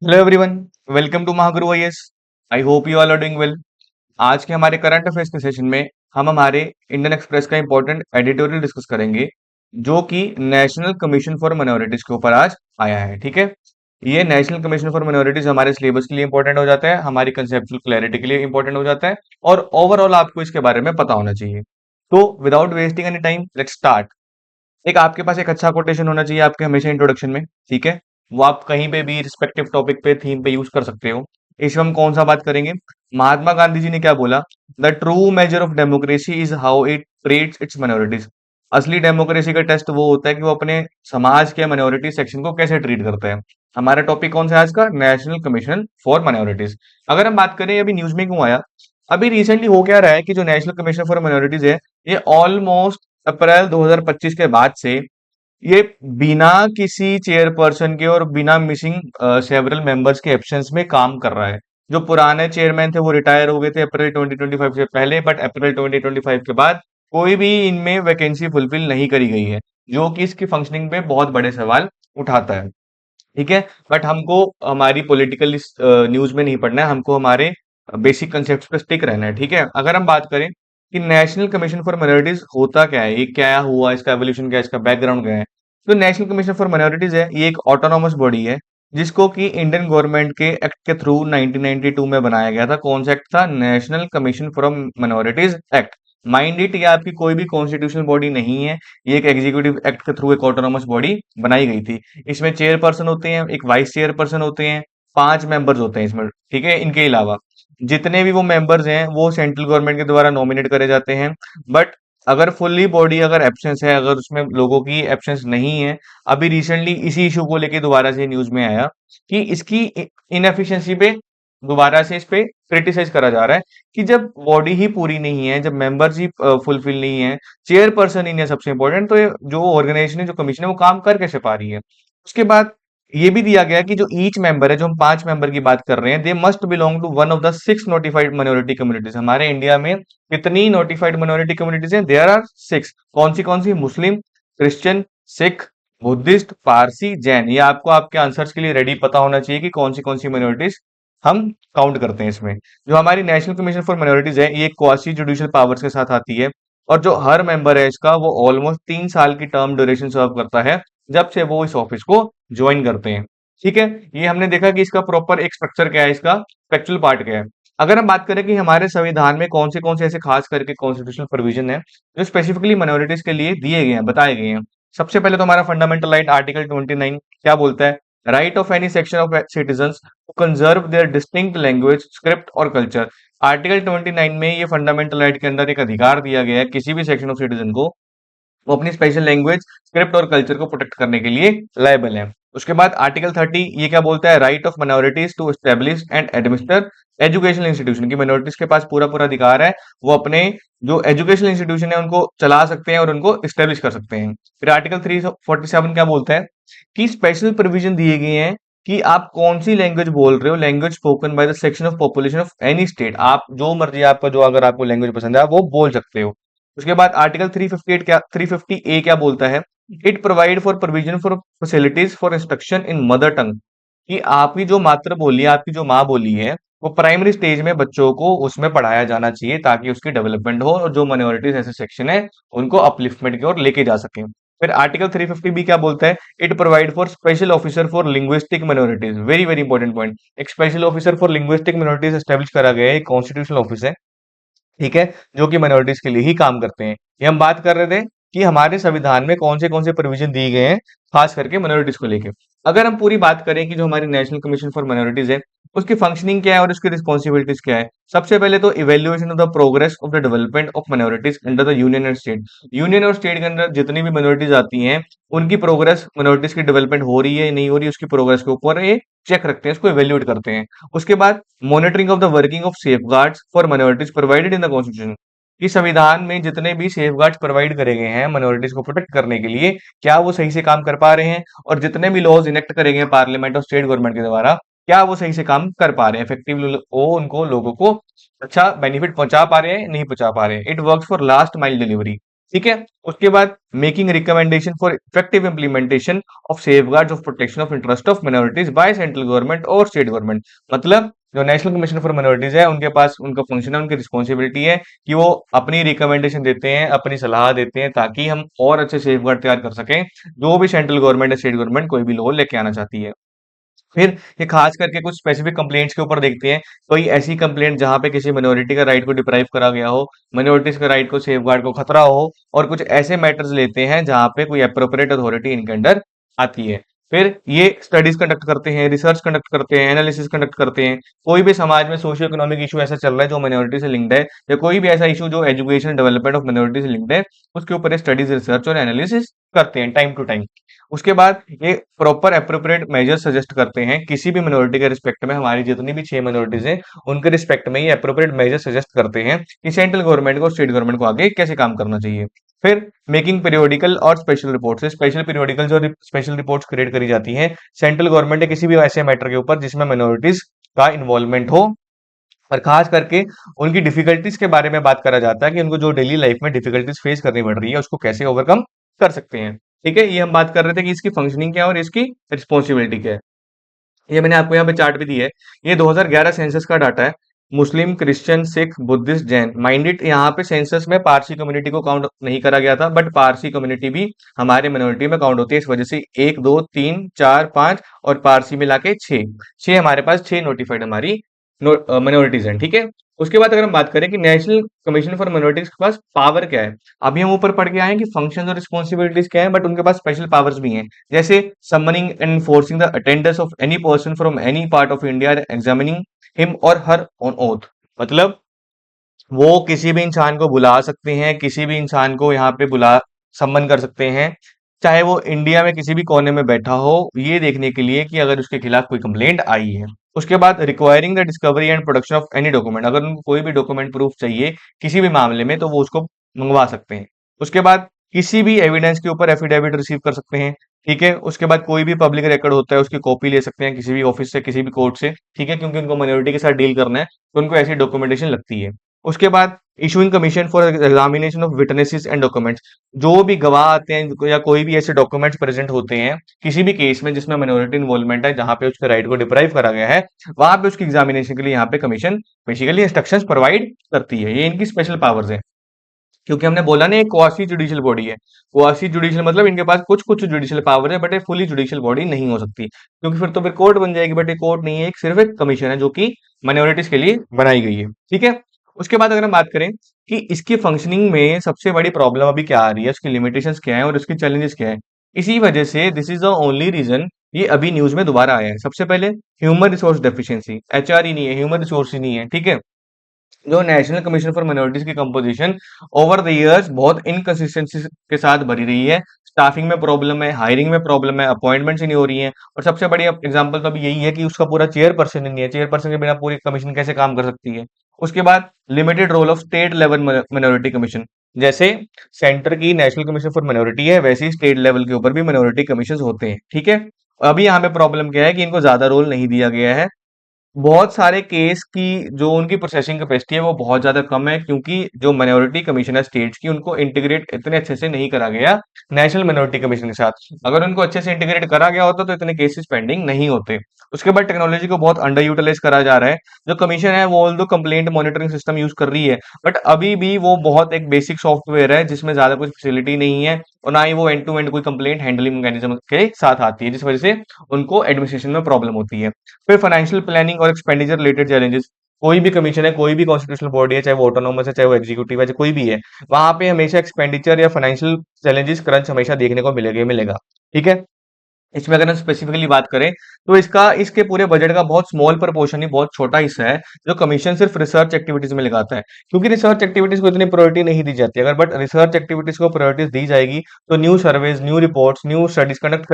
Hello everyone, welcome to Mahaguru IAS. I hope you all are doing well. आज के हमारे current affairs के session में हम हमारे इंडियन एक्सप्रेस का इंपॉर्टेंट एडिटोरियल डिस्कस करेंगे, जो कि नेशनल कमीशन फॉर माइनॉरिटीज के ऊपर आज आया है। ठीक है, ये नेशनल कमीशन फॉर माइनॉरिटीज हमारे सिलेबस के लिए इंपॉर्टेंट हो जाता है, हमारी कंसेप्चुअल क्लैरिटी के लिए इंपॉर्टेंट हो जाता है, और ओवरऑल आपको इसके बारे में पता होना चाहिए। तो without wasting any time, let's start. एक आपके पास एक अच्छा कोटेशन होना चाहिए आपके हमेशा इंट्रोडक्शन में। ठीक है, वो आप कहीं पे भी रिस्पेक्टिव टॉपिक पे, थीम पे यूज कर सकते हो। इसमें हम कौन सा बात करेंगे? महात्मा गांधी जी ने क्या बोला? The true measure of democracy is how it treats it's minorities. असली डेमोक्रेसी का टेस्ट वो होता है कि वो अपने समाज के माइनॉरिटी सेक्शन को कैसे ट्रीट करता है। हमारा टॉपिक कौन सा है आज का? National commission for minorities. अगर हम बात करें अभी न्यूज में क्यों आया, अभी रिसेंटली हो क्या रहा है कि जो नेशनल कमीशन फॉर माइनॉरिटीज है, ये ऑलमोस्ट अप्रैल 2025 के बाद से ये बिना किसी चेयरपर्सन के और बिना मिसिंग सेवरल मेंबर्स के एब्सेंस में काम कर रहा है। जो पुराने चेयरमैन थे वो रिटायर हो गए थे अप्रैल 2025 से पहले, बट अप्रैल 2025 के बाद कोई भी इनमें वैकेंसी फुलफिल नहीं करी गई है, जो कि इसकी फंक्शनिंग पे बहुत बड़े सवाल उठाता है। ठीक है, बट हमको हमारी पॉलिटिकल न्यूज में नहीं पढ़ना है, हमको हमारे बेसिक कंसेप्ट पे स्टिक रहना है। ठीक है, अगर हम बात करें कि नेशनल कमीशन फॉर माइनॉरिटीज होता क्या है, ये क्या हुआ, इसका एवोल्यूशन क्या है, इसका बैकग्राउंड क्या है। तो नेशनल कमीशन फॉर माइनॉरिटीज है, ये एक ऑटोनॉमस बॉडी है, जिसको कि इंडियन गवर्नमेंट के एक्ट के थ्रू 1992 में बनाया गया था। कौन सा एक्ट था? National commission for minorities act. Mind it, ये आपकी कोई भी कॉन्स्टिट्यूशनल बॉडी नहीं है, ये एक एग्जीक्यूटिव एक्ट के थ्रू एक ऑटोनॉमस बॉडी बनाई गई थी। इसमें चेयरपर्सन होते हैं, एक वाइस चेयरपर्सन होते हैं, 5 मेंबर्स होते हैं इसमें। ठीक है, इनके अलावा जितने भी वो मेंबर्स हैं वो सेंट्रल गवर्नमेंट के द्वारा नॉमिनेट करे जाते हैं। बट अगर फुल्ली बॉडी अगर एब्सेंस है, अगर उसमें लोगों की एब्सेंस नहीं है, अभी रिसेंटली इसी इशू को लेके दोबारा से न्यूज में आया कि इसकी इनएफिशिएंसी पे दोबारा से इस पे क्रिटिसाइज करा जा रहा है कि जब बॉडी ही पूरी नहीं है, जब मेंबर्स ही फुलफिल नहीं है, चेयरपर्सन ही नहीं है सबसे इंपॉर्टेंट, तो ये जो ऑर्गेनाइजेशन है, जो कमीशन है, वो काम कर कैसे पा रही है। उसके बाद ये भी दिया गया है कि जो ईच मेंबर है, जो हम 5 मेंबर की बात कर रहे हैं, they must belong to one of the 6 notified minority communities. हमारे इंडिया में कितनी नोटिफाइड माइनॉरिटी कम्युनिटीज हैं? There are 6। कौन सी? Muslim, Christian, Sikh, Buddhist, Parsi, Jain. ये आपको आपके आंसर्स के लिए रेडी पता होना चाहिए कि कौन सी माइनॉरिटीज हम काउंट करते हैं इसमें। जो हमारी नेशनल कमीशन फॉर माइनॉरिटीज है, ये क्वासी जुडिशियल पावर्स के साथ आती है, और जो हर मेंबर है इसका, वो ऑलमोस्ट 3 साल की टर्म ड्यूरेशन सर्व करता है जब से वो इस ऑफिस को ज्वाइन करते हैं। ठीक है, ये हमने देखा कि इसका प्रॉपर एक स्ट्रक्चर क्या है, इसका फैक्चुअल पार्ट क्या है। अगर हम बात करें कि हमारे संविधान में कौन से ऐसे खास करके कॉन्स्टिट्यूशनल प्रोविजन है जो स्पेसिफिकली माइनॉरिटीज के लिए दिए गए हैं, बताए गए हैं। सबसे पहले तो हमारा फंडामेंटल राइट आर्टिकल 29 क्या बोलता है? Right of any section of citizens to conserve their distinct language, script और कल्चर। आर्टिकल 29 में ये फंडामेंटल राइट के अंदर एक अधिकार दिया गया है किसी भी सेक्शन ऑफ सिटीजन को, वो अपनी स्पेशल लैंग्वेज, स्क्रिप्ट और कल्चर को प्रोटेक्ट करने के लिए लायबल है। उसके बाद आर्टिकल 30 ये क्या बोलता है? Right of minorities to establish and administer educational institution. की माइनॉरिटीज के पास पूरा पूरा अधिकार है, वो अपने जो एजुकेशनल इंस्टीट्यूशन है उनको चला सकते हैं और उनको स्टेब्लिश कर सकते हैं। फिर आर्टिकल 347 क्या बोलता है कि स्पेशल प्रोविजन दिए गए हैं कि आप कौन सी लैंग्वेज बोल रहे हो, language spoken by the section of population of any state. आप जो मर्जी आपका जो अगर आपको लैंग्वेज पसंद है आप वो बोल सकते हो। उसके बाद आर्टिकल 358 क्या 350 ए क्या बोलता है? It provide for provision for facilities for instruction in mother tongue. कि आपकी जो मातृ बोली है, आपकी जो माँ बोली है, वो प्राइमरी स्टेज में बच्चों को उसमें पढ़ाया जाना चाहिए ताकि उसकी डेवलपमेंट हो और जो माइनॉरिटीज ऐसे सेक्शन है उनको अपलिफ्टमेंट की ओर लेके जा सके। फिर आर्टिकल 350 बी क्या बोलता है? It provide for special officer for linguistic minorities. Very very important point. एक special officer for linguistic minorities establish करा गया है, कॉन्स्टिट्यूशनल ऑफिस है। ठीक है, जो कि माइनॉरिटीज के लिए ही काम करते हैं। ये हम बात कर रहे थे कि हमारे संविधान में कौन से प्रोविजन दिए गए हैं खास करके माइनॉरिटीज को लेके। अगर हम पूरी बात करें कि जो हमारी नेशनल कमीशन फॉर माइनॉरिटीज है, उसकी फंक्शनिंग क्या है और उसकी रिस्पॉन्सिबिलिटीज क्या है। सबसे पहले तो evaluation of the progress of the development of minorities under the union and state. Union और स्टेट के अंदर जितनी भी माइनॉरिटीज आती हैं, उनकी प्रोग्रेस, माइनॉरिटीज की डेवलपमेंट हो रही है या नहीं हो रही है, उसकी प्रोग्रेस के ऊपर ये चेक रखते हैं, इसको इवेल्युएट करते हैं। उसके बाद monitoring of the working of safeguards for minorities provided in the constitution. कि संविधान में जितने भी सेफगार्ड्स प्रोवाइड करे गए हैं माइनॉरिटीज को प्रोटेक्ट करने के लिए, क्या वो सही से काम कर पा रहे हैं, और जितने भी लॉज इनेक्ट करे गए हैं पार्लियामेंट और स्टेट गवर्नमेंट के द्वारा, क्या वो सही से काम कर पा रहे हैं, इफेक्टिवली वो उनको लोगों को अच्छा बेनिफिट पहुंचा पा रहे हैं, नहीं पहुंचा पा रहे हैं। It works for last mile delivery. ठीक है। उसके बाद making recommendation for effective implementation of safeguards of protection of interest of minorities by central government और स्टेट गवर्नमेंट। मतलब जो नेशनल कमीशन फॉर मिनोरिटीज है, उनके पास उनका फंक्शन है, उनकी रिस्पॉन्सिबिलिटी है कि वो अपनी रिकमेंडेशन देते हैं, अपनी सलाह देते हैं, ताकि हम और अच्छे सेफगार्ड तैयार कर सकें जो भी सेंट्रल गवर्नमेंट या स्टेट गवर्नमेंट कोई भी लॉ लेके आना चाहती है। फिर ये खास करके कुछ स्पेसिफिक कंप्लेंट्स के ऊपर देखते हैं। कोई ऐसी कंप्लेंट जहां पे किसी मिनोरिटी का राइट को डिप्राइव करा गया हो, मिनोरिटीज के राइट को सेफगार्ड को खतरा हो, और कुछ ऐसे मैटर्स लेते हैं जहां पे कोई अप्रोप्रिएट अथॉरिटी इनके अंडर आती है। फिर ये स्टडीज कंडक्ट करते हैं, रिसर्च कंडक्ट करते हैं, एनालिसिस कंडक्ट करते हैं। कोई भी समाज में सोशियो इकोनॉमिक इशू ऐसा चल रहा है जो माइनॉरिटी से लिंक्ड है, या कोई भी ऐसा इशू जो एजुकेशन डेवलपमेंट ऑफ माइनॉरिटी से लिंक्ड है, उसके ऊपर स्टडीज रिसर्च और एनालिसिस करते हैं टाइम टू टाइम। उसके बाद ये प्रॉपर एप्रोप्रिएट मेजर सजेस्ट करते हैं किसी भी मिनोरिटी के रिस्पेक्ट में। हमारी जितनी भी 6 मिनोरिटीज हैं, उनके रिस्पेक्ट में ये एप्रोप्रिएट मेजर सजेस्ट करते हैं कि सेंट्रल गवर्नमेंट को, स्टेट गवर्नमेंट को आगे कैसे काम करना चाहिए। फिर मेकिंग पीरियोडिकल और स्पेशल रिपोर्ट्स, स्पेशल पीरियोडिकल्स और स्पेशल रिपोर्ट्स क्रिएट करी जाती हैं सेंट्रल गवर्नमेंट या किसी भी ऐसे मैटर के ऊपर जिसमें मिनोरिटीज का इन्वॉल्वमेंट हो, और खास करके उनकी डिफिकल्टीज के बारे में बात करा जाता है कि उनको जो डेली लाइफ में डिफिकल्टीज फेस करनी पड़ रही है उसको कैसे ओवरकम कर सकते हैं। ठीक है, ये हम बात कर रहे थे कि इसकी फंक्शनिंग क्या है और इसकी रिस्पॉन्सिबिलिटी क्या है। ये मैंने आपको यहाँ पे चार्ट भी दी है। ये 2011 सेंसस का डाटा है। Muslim, Christian, Sikh, Buddhist, Jain, minded. यहाँ पे सेंसस में पारसी कम्युनिटी को काउंट नहीं करा गया था, बट पारसी कम्युनिटी भी हमारे मिनोरिटी में काउंट होती है। इस वजह से 1 2 3 4 5 और पारसी मिला के 6 हमारे पास 6 नोटिफाइड हमारी मिनोरिटीज हैं। ठीक है। उसके बाद अगर हम बात करें कि नेशनल कमीशन फॉर मिनोरिटीज के पास पावर क्या है, अभी हम ऊपर पढ़ के आए हैं कि फंक्शंस और रिस्पॉन्सिबिलिटीज क्या है, बट उनके पास स्पेशल पावर्स भी हैं। जैसे summoning and enforcing the attendance of any person from any part of India, examining him और हर ऑन ओथ। मतलब वो किसी भी इंसान को बुला सकते हैं, किसी भी इंसान को यहाँ पे बुला सम्मन कर सकते हैं, चाहे वो इंडिया में किसी भी कोने में बैठा हो, ये देखने के लिए कि अगर उसके खिलाफ कोई कंप्लेंट आई है। उसके बाद requiring the discovery and production of any document, अगर उनको कोई भी डॉक्यूमेंट प्रूफ चाहिए किसी भी मामले में तो वो उसको मंगवा सकते हैं। उसके बाद किसी भी एविडेंस के ऊपर एफिडेविट रिसीव कर सकते हैं। ठीक है। उसके बाद कोई भी पब्लिक रिकॉर्ड होता है उसकी कॉपी ले सकते हैं किसी भी ऑफिस से, किसी भी कोर्ट से। ठीक है, क्योंकि उनको माइनॉरिटी के साथ डील करना है तो उनको ऐसी डॉक्यूमेंटेशन लगती है। उसके बाद issuing commission for examination of witnesses and documents, जो भी गवाह आते हैं या कोई भी ऐसे डॉक्यूमेंट्स प्रेजेंट होते हैं किसी भी केस में जिसमें माइनॉरिटी इन्वॉल्वमेंट है, जहां पे उसके राइट को डिप्राइव करा गया है, वहां पे उसकी एग्जामिनेशन के लिए यहाँ पे कमीशन बेसिकली इंस्ट्रक्शंस प्रोवाइड करती है। ये इनकी स्पेशल पावर्स है। क्योंकि हमने बोला ना, एक क्वासी जुडिशियल बॉडी है। क्वासी जुडिशियल मतलब इनके पास कुछ कुछ जुडिशियल पावर है, बट ये फुली जुडिशियल बॉडी नहीं हो सकती, क्योंकि फिर तो फिर कोर्ट बन जाएगी। बट ये कोर्ट नहीं है, एक सिर्फ एक कमीशन है जो कि माइनॉरिटीज के लिए बनाई गई है। ठीक है। उसके बाद अगर हम बात करें कि इसकी फंक्शनिंग में सबसे बड़ी प्रॉब्लम अभी क्या आ रही है, उसकी लिमिटेशंस क्या है और उसकी चैलेंजेस क्या है, इसी वजह से this is the only reason ये अभी न्यूज में दोबारा आया है। सबसे पहले ह्यूमन रिसोर्स डेफिशिएंसी, एचआर ही नहीं है, ह्यूमन रिसोर्स ही नहीं है। ठीक है। जो नेशनल कमीशन फॉर माइनॉरिटीज की कंपोजिशन ओवर द इयर्स बहुत इनकंसिस्टेंसी के साथ भरी रही है। स्टाफिंग में प्रॉब्लम है, हायरिंग में प्रॉब्लम है, अपॉइंटमेंट्स ही नहीं हो रही हैं, और सबसे बड़ी एग्जांपल तो अभी यही है कि उसका पूरा चेयरपर्सन ही नहीं है। चेयरपर्सन के बिना पूरी कमीशन कैसे काम कर सकती है। उसके बाद limited role of state level minority commission, जैसे सेंटर की नेशनल कमीशन फॉर माइनॉरिटी है, वैसे ही स्टेट लेवल के ऊपर भी माइनॉरिटी कमीशन होते हैं। ठीक है। अभी यहाँ पे प्रॉब्लम क्या है कि इनको ज्यादा रोल नहीं दिया गया है। बहुत सारे केस की जो उनकी प्रोसेसिंग कैपेसिटी है वो बहुत ज्यादा कम है, क्योंकि जो माइनॉरिटी कमीशन है स्टेट्स की, उनको इंटीग्रेट इतने अच्छे से नहीं करा गया नेशनल माइनॉरिटी कमीशन के साथ। अगर उनको अच्छे से इंटीग्रेट करा गया होता तो इतने केसेस पेंडिंग नहीं होते। उसके बाद टेक्नोलॉजी को बहुत अंडर यूटिलाइज करा जा रहा है। जो कमीशन है वो ऑल दो कंप्लेंट मॉनिटरिंग सिस्टम यूज कर रही है, बट अभी भी वो बहुत एक बेसिक सॉफ्टवेयर है जिसमें ज्यादा कुछ फैसिलिटी नहीं है, और ना ही वो एंड टू एंड कोई कंप्लेंट हैंडलिंग मैकेनिज्म के साथ आती है, जिस वजह से उनको एडमिनिस्ट्रेशन में प्रॉब्लम होती है। फिर फाइनेंशियल प्लानिंग और एक्सपेंडिचर रिलेटेड चैलेंजेस, कोई भी कमीशन है, कोई भी कॉन्स्टिट्यूशनल बॉडी है, चाहे वो ऑटोनोमस है, चाहे वो एग्जीक्यूटिव है, चाहे कोई भी है, वहां पे हमेशा एक्सपेंडिचर या फाइनेंशियल चैलेंजेस क्रंच हमेशा देखने को मिलेगा ही मिलेगा। ठीक है। इसमें अगर हम स्पेसिफिकली बात करें तो इसका इसके पूरे बजट का बहुत स्मॉल प्रपोर्शन ही, बहुत छोटा हिस्सा है जो कमीशन सिर्फ रिसर्च एक्टिविटीज में लगाता है, क्योंकि रिसर्च एक्टिविटीज को इतनी प्रायोरिटी नहीं दी जाती। अगर बट रिसर्च एक्टिविटीज को प्रायोरिटीज दी जाएगी तो new surveys, new reports, new studies conduct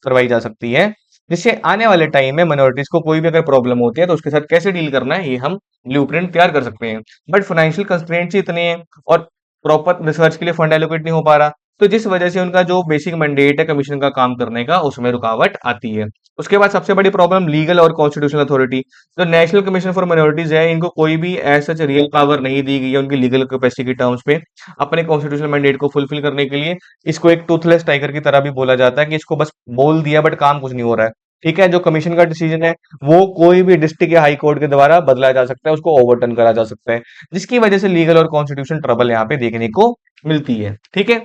करवाई जा सकती है, जिससे आने वाले टाइम में माइनॉरिटीज को कोई भी अगर प्रॉब्लम होती है तो उसके साथ कैसे डील करना है ये हम ब्लूप्रिंट तैयार कर सकते हैं। बट फाइनेंशियल कंस्ट्रेंट्स ही इतने हैं और प्रॉपर रिसर्च के लिए फंड एलोकेट नहीं हो पा रहा। तो जिस वजह से उनका जो बेसिक मैंडेट है कमीशन का काम करने का, उसमें रुकावट आती है। उसके बाद सबसे बड़ी प्रॉब्लम लीगल और कॉन्स्टिट्यूशनल अथॉरिटी। जो नेशनल कमीशन फॉर माइनॉरिटीज है, इनको कोई भी एज सच रियल पावर नहीं दी गई है उनकी लीगल कैपेसिटी के टर्म्स पे अपने कॉन्स्टिट्यूशनल मैंडेट को फुलफिल करने के लिए। इसको एक टूथलेस टाइगर की तरह भी बोला जाता है कि इसको बस बोल दिया बट काम कुछ नहीं हो रहा है। ठीक है, जो कमीशन का डिसीजन है वो कोई भी डिस्ट्रिक्ट या हाई कोर्ट के द्वारा बदला जा सकता है, उसको ओवरटर्न करा जा सकता है, जिसकी वजह से लीगल और कॉन्स्टिट्यूशन ट्रबल यहाँ पे देखने को मिलती है। ठीक है,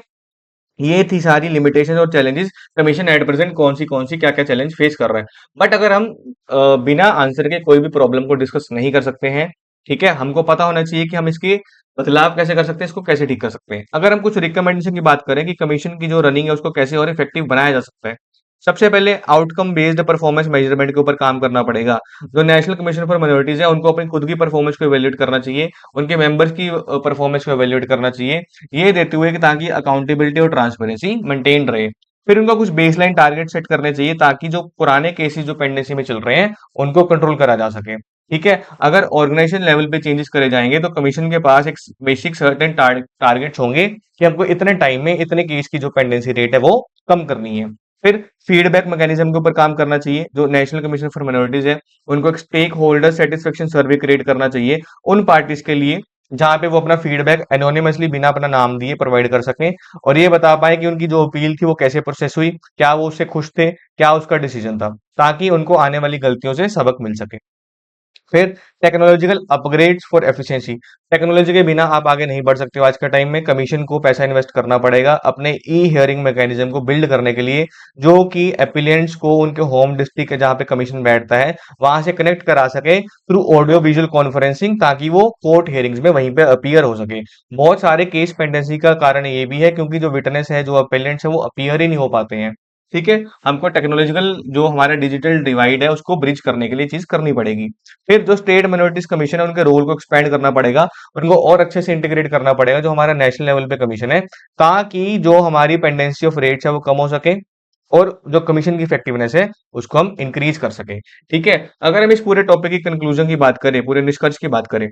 ये थी सारी लिमिटेशन और चैलेंजेस। कमीशन एट प्रेजेंट कौन सी क्या क्या चैलेंज फेस कर रहा है। बट अगर हम बिना आंसर के कोई भी प्रॉब्लम को डिस्कस नहीं कर सकते हैं, ठीक है, हमको पता होना चाहिए कि हम इसके बदलाव कैसे कर सकते हैं, इसको कैसे ठीक कर सकते हैं। अगर हम कुछ रिकमेंडेशन की बात करें कि कमीशन की जो रनिंग है उसको कैसे और इफेक्टिव बनाया जा सकता है, सबसे पहले आउटकम बेस्ड परफॉर्मेंस मेजरमेंट के ऊपर काम करना पड़ेगा। जो नेशनल कमीशन फॉर माइनॉरिटीज है उनको अपनी खुद की परफॉर्मेंस को इवेल्युएट करना चाहिए, उनके मेंबर्स की परफॉर्मेंस को इवेल्युएट करना चाहिए, ये देते हुए कि ताकि अकाउंटेबिलिटी और ट्रांसपेरेंसी मेंटेन रहे। फिर उनका कुछ बेसलाइन टारगेट सेट करने चाहिए ताकि जो पुराने केसेस जो पेंडेंसी में चल रहे हैं उनको कंट्रोल करा जा सके। ठीक है, अगर ऑर्गेनाइजेशन लेवल पे चेंजेस करे जाएंगे तो कमीशन के पास एक बेसिक सर्टेन टारगेट्स होंगे कि हमको इतने टाइम में इतने केस की जो पेंडेंसी रेट है वो कम करनी है। फिर फीडबैक मैकेनिज्म के ऊपर काम करना चाहिए। जो नेशनल कमीशन फॉर माइनॉरिटीज है उनको एक stake holder satisfaction survey create करना चाहिए उन पार्टीज के लिए जहां पे वो अपना फीडबैक एनोनिमसली बिना अपना नाम दिए प्रोवाइड कर सकें और ये बता पाए कि उनकी जो अपील थी वो कैसे प्रोसेस हुई, क्या वो उससे खुश थे, क्या उसका डिसीजन था, ताकि उनको आने वाली गलतियों से सबक मिल सके। फिर technological upgrades for efficiency. Technology के बिना आप आगे नहीं बढ़ सकते हो। आज के टाइम में कमीशन को पैसा इन्वेस्ट करना पड़ेगा अपने ई हियरिंग मैकेनिज्म को बिल्ड करने के लिए, जो कि एपिलियंट्स को उनके होम डिस्ट्रिक्ट जहां पे कमीशन बैठता है वहां से कनेक्ट करा सके थ्रू ऑडियो विजुअल कॉन्फ्रेंसिंग, ताकि वो कोर्ट हियरिंग्स में वहीं पे अपीयर हो सके। बहुत सारे केस पेंडेंसी का कारण ये भी है क्योंकि जो विटनेस है, जो अपिलियंट्स है, वो अपीयर ही नहीं हो पाते हैं। ठीक है, हमको टेक्नोलॉजिकल जो हमारा डिजिटल डिवाइड है उसको ब्रिज करने के लिए चीज करनी पड़ेगी। फिर जो स्टेट माइनॉरिटीज कमीशन है उनके रोल को एक्सपेंड करना पड़ेगा, उनको और अच्छे से इंटीग्रेट करना पड़ेगा जो हमारा नेशनल लेवल पे कमीशन है, ताकि जो हमारी पेंडेंसी ऑफ रेट्स है वो कम हो सके और जो कमीशन की इफेक्टिवनेस है उसको हम इंक्रीज कर सके। ठीक है, अगर हम इस पूरे टॉपिक की कंक्लूजन की बात करें, पूरे निष्कर्ष की बात करें,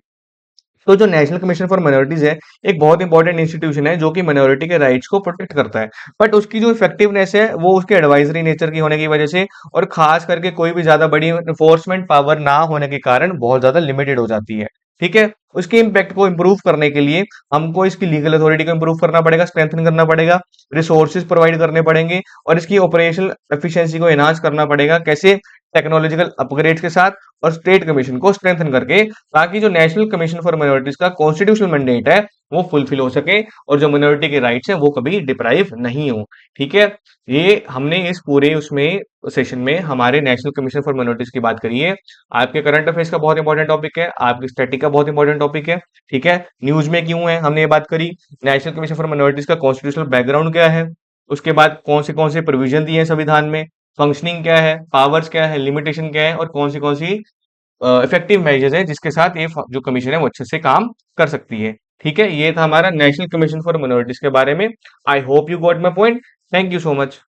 तो जो नेशनल कमीशन फॉर माइनॉरिटीज है एक बहुत इंपॉर्टेंट इंस्टीट्यूशन है जो कि माइनॉरिटी के राइट्स को प्रोटेक्ट करता है। बट उसकी जो इफेक्टिवनेस है वो उसके एडवाइजरी नेचर की होने की वजह से और खास करके कोई भी ज्यादा बड़ी इन्फोर्समेंट पावर ना होने के कारण बहुत ज्यादा लिमिटेड हो जाती है। ठीक है, उसके इम्पैक्ट को इंप्रूव करने के लिए हमको इसकी लीगल अथॉरिटी को इंप्रूव करना पड़ेगा, स्ट्रेंथन करना पड़ेगा, रिसोर्सेज प्रोवाइड करने पड़ेंगे और इसकी ऑपरेशनल एफिशिएंसी को एनहांस करना पड़ेगा। कैसे? टेक्नोलॉजिकल अपग्रेड्स के साथ और स्टेट कमीशन को स्ट्रेंथन करके, ताकि जो नेशनल कमीशन फॉर माइनॉरिटीज का कॉन्स्टिट्यूशनल मैंडेट है वो फुलफिल हो सके और जो माइनॉरिटी के राइट्स हैं वो कभी डिप्राइव नहीं हो। ठीक है, ये हमने इस पूरे उसमें सेशन में हमारे नेशनल कमीशन फॉर माइनॉरिटीज की बात करी है। आपके करंट अफेयर्स का बहुत इंपॉर्टेंट टॉपिक है, आपकी स्टैटिक का बहुत इंपॉर्टेंट टॉपिक है। ठीक है, न्यूज में क्यों है हमने ये बात करी, नेशनल कमीशन फॉर माइनॉरिटीज का कॉन्स्टिट्यूशनल बैकग्राउंड क्या है, उसके बाद कौन से प्रोविजन दिए हैं संविधान में, फंक्शनिंग क्या है, पावर्स क्या है, लिमिटेशन क्या है और कौन सी इफेक्टिव मेजर्स है जिसके साथ ये जो कमीशन है वो अच्छे से काम कर सकती है। ठीक है, ये था हमारा नेशनल कमीशन फॉर माइनॉरिटीज के बारे में। आई hope you got my point. Thank you so much.